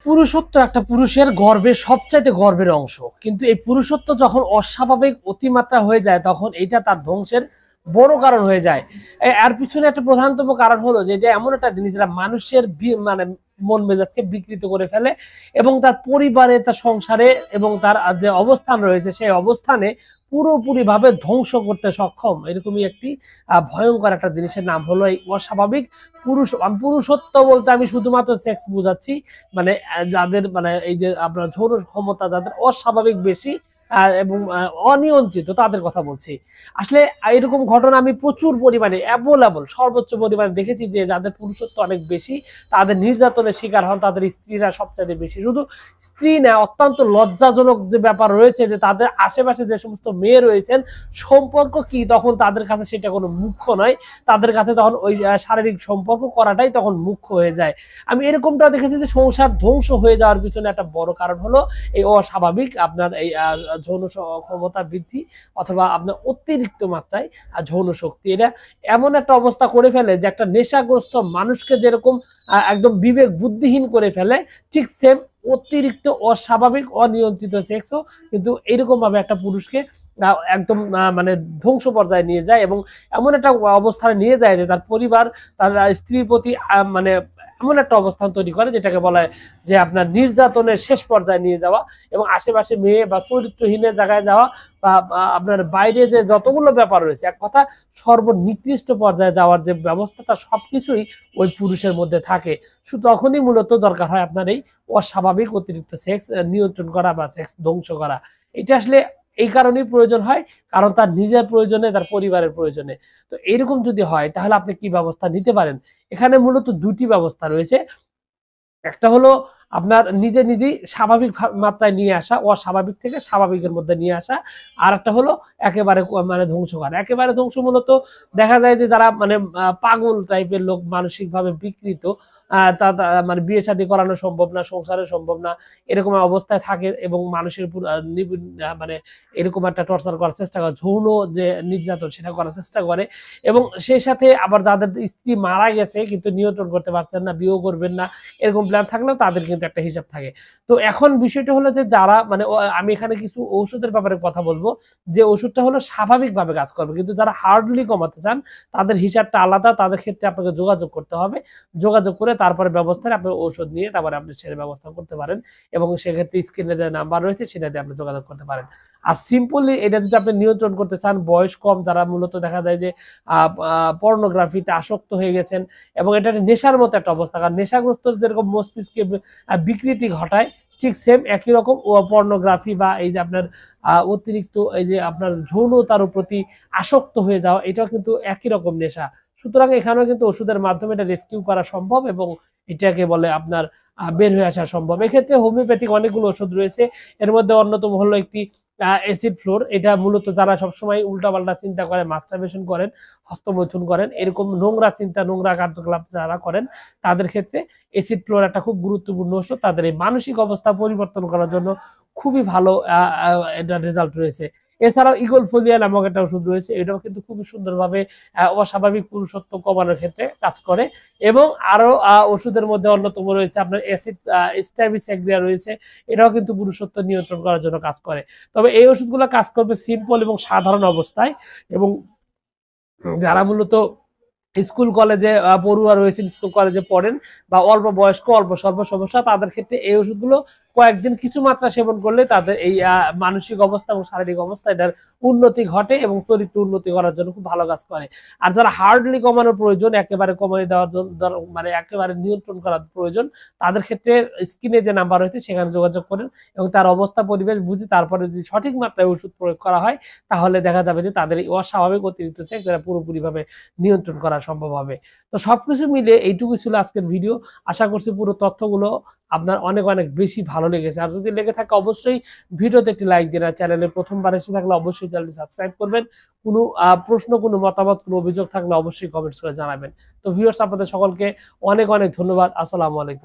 পুরুষত্ব একটা পুরুষের গর্বের সবচাইতে গর্বের অংশ, কিন্তু এই পুরুষত্ব যখন অস্বাভাবিক অতিমাত্রা হয়ে যায় তখন এটা তার ধ্বংসের বড় কারণ হয়ে যায়। এর পিছনে একটা প্রধানতম কারণ হলো যে এটা এমন একটা জিনিস যেটা মানুষের মানে মন মেজাজকে বিকৃত করে ফেলে এবং তার পরিবারে, তার সংসারে এবং তার যে অবস্থান রয়েছে সেই অবস্থানে পুরোপুরি ভাবে ধ্বংস করতে সক্ষম। এরকমই একটি ভয়ঙ্কর একটা জিনিসের নাম হলো এই অস্বাভাবিক পুরুষত্ব বলতে আমি শুধুমাত্র সেক্স বোঝাচ্ছি, মানে যাদের মানে এই যে আপনার যৌন ক্ষমতা যাদের অস্বাভাবিক বেশি এবং অনিয়ন্ত্রিত তাদের কথা বলছি। আসলে এরকম ঘটনা আমি প্রচুর পরিমাণে অ্যাভেলেবল সর্বোচ্চ পরিমাণে দেখেছি যে যাদের পুরুষত্ব অনেক বেশি তাদের নির্যাতনের শিকার হন তাদের স্ত্রীরা সবচেয়ে বেশি। শুধু স্ত্রী না, অত্যন্ত লজ্জাজনক যে ব্যাপার রয়েছে যে তাদের আশেপাশে যে সমস্ত মেয়ে রয়েছেন সম্পর্ক কি তখন তাদের কাছে সেটা কোনো মুখ্য নয়, তাদের কাছে তখন ওই শারীরিক সম্পর্ক করাটাই তখন মুখ্য হয়ে যায়। আমি এরকমটাও দেখেছি যে সংসার ধ্বংস হয়ে যাওয়ার পিছনে একটা বড় কারণ হলো এই অস্বাভাবিক আপনার এই যৌন ক্ষমতা বৃদ্ধি অথবা আপনার অতিরিক্ত মাত্রায় যৌন শক্তি। এটা এমন একটা অবস্থা করে ফেলে যে একটা নেশাগ্রস্ত মানুষকে যেরকম একদম বিবেক বুদ্ধিহীন করে ফেলে, ঠিক সেম অতিরিক্ত অস্বাভাবিক অনিয়ন্ত্রিত সেক্সও কিন্তু এইরকম ভাবে একটা পুরুষকে একদম মানে ধ্বংস পর্যায়ে নিয়ে যায় এবং এমন একটা অবস্থায় নিয়ে যায় যে তার পরিবার তার স্ত্রীর প্রতি মানে এমন একটা অবস্থান তৈরি করে যেটাকে বলা হয় যে আপনার নির্যাতনের শেষ পর্যায়ে নিয়ে যাওয়া এবং আশেপাশে মেয়ে বা চরিত্রহীনের জায়গায় যাওয়া বা আপনার বাইরে যে যতগুলো ব্যাপার রয়েছে, এক কথা সর্বনিকৃষ্ট পর্যায়ে যাওয়ার যে ব্যবস্থাটা সবকিছুই ওই পুরুষের মধ্যে থাকে। শুধু তখনই মূলত দরকার হয় আপনার এই অস্বাভাবিক অতিরিক্ত সেক্স নিয়ন্ত্রণ করা বা সেক্স ধ্বংস করা। এটা আসলে এই কারণেই প্রয়োজন হয়, কারণ তার নিজের প্রয়োজনে, তার পরিবারের প্রয়োজনে। তো এইরকম যদি হয় তাহলে আপনি কি ব্যবস্থা নিতে পারেন? এখানে মূলত দুটি ব্যবস্থা রয়েছে। একটা হলো আপনার নিজেই স্বাভাবিক মাত্রায় নিয়ে আসা, অস্বাভাবিক থেকে স্বাভাবিকের মধ্যে নিয়ে আসা। আর একটা হলো একেবারে মানে ধ্বংস করা। একেবারে ধ্বংস মূলত দেখা যায় যে যারা মানে পাগল টাইপের লোক, মানসিকভাবে বিকৃত, মানে বিয়ে শাদী করানো সম্ভব না, সংসারে সম্ভব না, এরকম অবস্থায় থাকে এবং মানুষের উপর মানে এরকম একটা টর্চার করার চেষ্টা করে, যৌন যে নির্যাতন সেটা করার চেষ্টা করে এবং সেই সাথে আবার যাদের স্ত্রী মারা গেছে কিন্তু নিয়ন্ত্রণ করতে পারছেন না, বিয়েও করবেন না, এরকম প্ল্যান থাকলেও তাদের কিন্তু একটা হিসাব থাকে। তো এখন বিষয়টা হলো যে যারা মানে আমি এখানে কিছু ঔষধের ব্যাপারে কথা বলবো, যে ওষুধটা হলো স্বাভাবিকভাবে কাজ করবে। কিন্তু যারা হার্ডলি কমাতে চান তাদের হিসাবটা আলাদা, তাদের ক্ষেত্রে আপনাকে যোগাযোগ করতে হবে। যোগাযোগ করে তারপরে ব্যবস্থা নিয়ে আপনি ঔষধ নিয়ে তারপরে আপনি সেটার ব্যবস্থা করতে পারেন এবং সেক্ষেত্রে স্ক্রিনে যে নাম্বার রয়েছে সেটা দিয়ে আপনি যোগাযোগ করতে পারেন। আর সিম্পলি এটা যদি আপনি নিয়ন্ত্রণ করতে চান, বয়স কম যারা মূলত দেখা যায় যে পর্নোগ্রাফিতে আসক্ত হয়ে গেছেন এবং এটা নেশার মতো একটা অবস্থা, কারণ নেশাগ্রস্ত যেরকম মস্তিষ্কে বিকৃতি ঘটায় ঠিক সেম একই রকম পর্নোগ্রাফি বা এই যে আপনার অতিরিক্ত এই যে আপনার যৌনতার প্রতি আসক্ত হয়ে যাওয়া, এটাও কিন্তু একই রকম নেশা। সুতরাং এখানেও কিন্তু ওষুধের মাধ্যমে এটা রেস্কিউ করা সম্ভব এবং এটাকে বলে আপনার বের হয়ে আসা সম্ভব। এক্ষেত্রে হোমিওপ্যাথিক অনেকগুলো ওষুধ রয়েছে। এর মধ্যে অন্যতম হলো একটি অ্যাসিড ফ্লোর। এটা মূলত যারা সবসময় উল্টাপাল্টা চিন্তা করেন, মাস্টারবেশন করেন, হস্তমৈথুন করেন, এরকম নোংরা চিন্তা, নোংরা কার্যকলাপ যারা করেন তাদের ক্ষেত্রে অ্যাসিড ফ্লোর একটা খুব গুরুত্বপূর্ণ ওষুধ। তাদের এই মানসিক অবস্থা পরিবর্তন করার জন্য খুবই ভালো এটা রেজাল্ট রয়েছে। এছাড়াও ইগল ফোলিয়া নামক একটা ওষুধ রয়েছে, এটাও কিন্তু খুবই সুন্দরভাবে অস্বাভাবিক পুরুষত্ব কমানোর ক্ষেত্রে কাজ করে এবং আরো ওষুধের মধ্যে অন্যতম রয়েছে আপনার অ্যাসিড স্ট্যাবিসেগ্রিয়া রয়েছে, এটাও কিন্তু পুরুষত্ব নিয়ন্ত্রণ করার জন্য কাজ করে। তবে এই ওষুধগুলো কাজ করবে সিম্পল এবং সাধারণ অবস্থায় এবং যারা মূলত স্কুল কলেজে পড়ুয়া রয়েছেন, স্কুল কলেজে পড়েন বা অল্প বয়স্ক অল্প স্বল্প সমস্যা, তাদের ক্ষেত্রে এই ওষুধগুলো কয়েকদিন কিছু মাত্রা সেবন করলে তাদের এই মানসিক অবস্থা এবং শারীরিক অবস্থা এটার উন্নতি ঘটে এবং চরিত্র উন্নতি করার জন্য খুব ভালো কাজ করে। আর যারা হার্ডলি কমানোর প্রয়োজন, একেবারে কমিয়ে দেওয়ার জন্য মানে একেবারে নিয়ন্ত্রণ করার প্রয়োজন, তাদের ক্ষেত্রে স্ক্রিনে যে নাম্বার রয়েছে সেখানে যোগাযোগ করেন এবং তার অবস্থা পরিবেশ বুঝে তারপরে যদি সঠিক মাত্রায় ওষুধ প্রয়োগ করা হয় তাহলে দেখা যাবে যে তাদের এই অস্বাভাবিক অতিরিক্ত সেক্স এরা পুরোপুরিভাবে নিয়ন্ত্রণ করা সম্ভব হবে। তো সবকিছু মিলে এইটুকু ছিল আজকের ভিডিও। আশা করছি পুরো তথ্যগুলো আপনার অনেক অনেক বেশি ভালো লেগেছে। আর যদি লেগে থাকে অবশ্যই ভিডিওতে একটি লাইক দিন, আর চ্যানেলে প্রথমবার এসে থাকলে অবশ্যই চ্যানেলটি সাবস্ক্রাইব করবেন। কোনো প্রশ্ন, কোনো মতামত, কোনো অভিযোগ থাকলে অবশ্যই কমেন্টস করে জানাবেন। তো ভিউয়ার্স, আপনাদের সকলকে অনেক অনেক ধন্যবাদ। আসসালামু আলাইকুম।